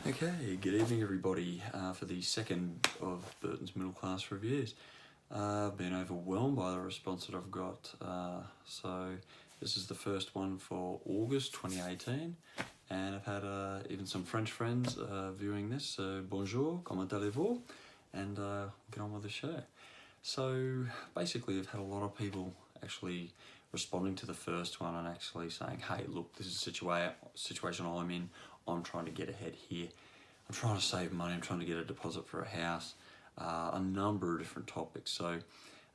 Okay, good evening everybody for the second of Burton's Middle Class Reviews. I've been overwhelmed by the response that I've got, so this is the first one for August 2018, and I've had even some French friends viewing this, so bonjour, comment allez-vous, and get on with the show. So basically I've had a lot of people actually responding to the first one and actually saying, hey look, this is a situation I'm in, I'm trying to get ahead here. I'm trying to save money, I'm trying to get a deposit for a house, a number of different topics. So I'm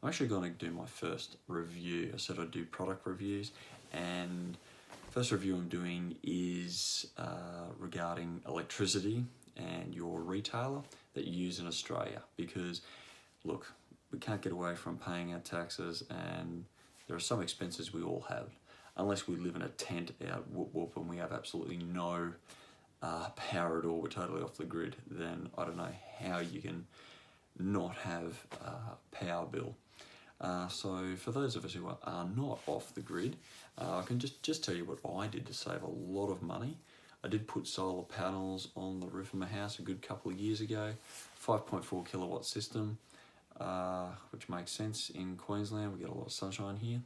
actually going to do my first review. I said I'd do product reviews, and first review I'm doing is regarding electricity and your retailer that you use in Australia, because look, we can't get away from paying our taxes, and there are some expenses we all have. Unless we live in a tent out whoop whoop and we have absolutely no power at all, we're totally off the grid, then I don't know how you can not have a power bill. So for those of us who are not off the grid, I can just tell you what I did to save a lot of money. I did put solar panels on the roof of my house a good couple of years ago, 5.4 kilowatt system, which makes sense in Queensland, we get a lot of sunshine here.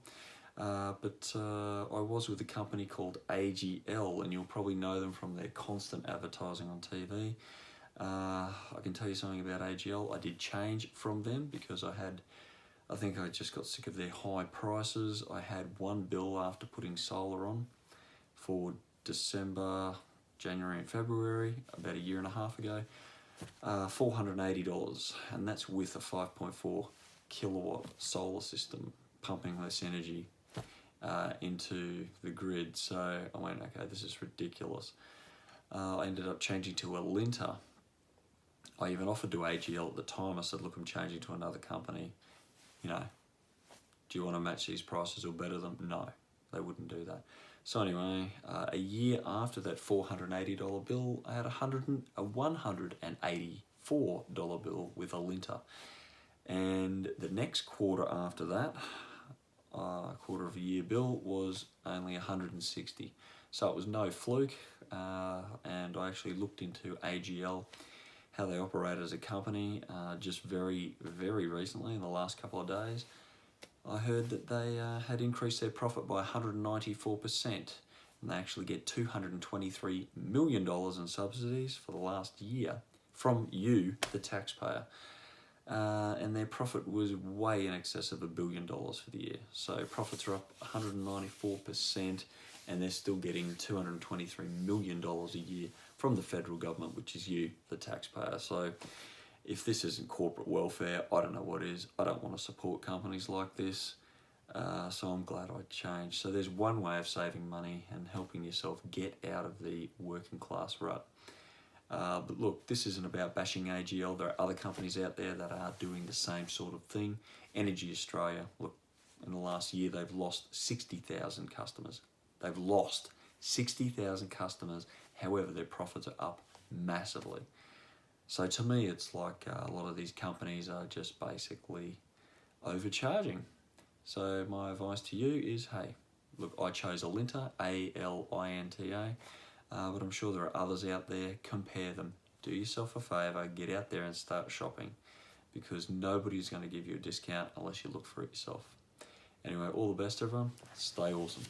But I was with a company called AGL, and you'll probably know them from their constant advertising on TV. I can tell you something about AGL. I did change from them because I think I just got sick of their high prices. I had one bill after putting solar on for December, January and February, about a year and a half ago, $480, and that's with a 5.4 kilowatt solar system pumping less energy into the grid. So I went, okay, this is ridiculous. I ended up changing to Alinta. I even offered to AGL at the time. I said, look, I'm changing to another company. You know, do you want to match these prices or better them? No, they wouldn't do that. So anyway, a year after that $480 bill, I had a $184 bill with Alinta. And the next quarter after that, quarter of a year bill was only 160. So it was no fluke, and I actually looked into AGL, how they operate as a company, just very, very recently in the last couple of days. I heard that they had increased their profit by 194%, and they actually get $223 million in subsidies for the last year from you, the taxpayer. And their profit was way in excess of $1 billion for the year. So profits are up 194%, and they're still getting $223 million a year from the federal government, which is you, the taxpayer. So if this isn't corporate welfare, I don't know what is. I don't want to support companies like this, so I'm glad I changed. So there's one way of saving money and helping yourself get out of the working class rut. But look, this isn't about bashing AGL. There are other companies out there that are doing the same sort of thing. Energy Australia, look, in the last year they've lost 60,000 customers. They've lost 60,000 customers, however their profits are up massively. So to me it's like a lot of these companies are just basically overcharging. So my advice to you is, hey, look, I chose Alinta, A-L-I-N-T-A. But I'm sure there are others out there. Compare them. Do yourself a favour, get out there and start shopping, because nobody's going to give you a discount unless you look for it yourself. Anyway, all the best everyone. Stay awesome.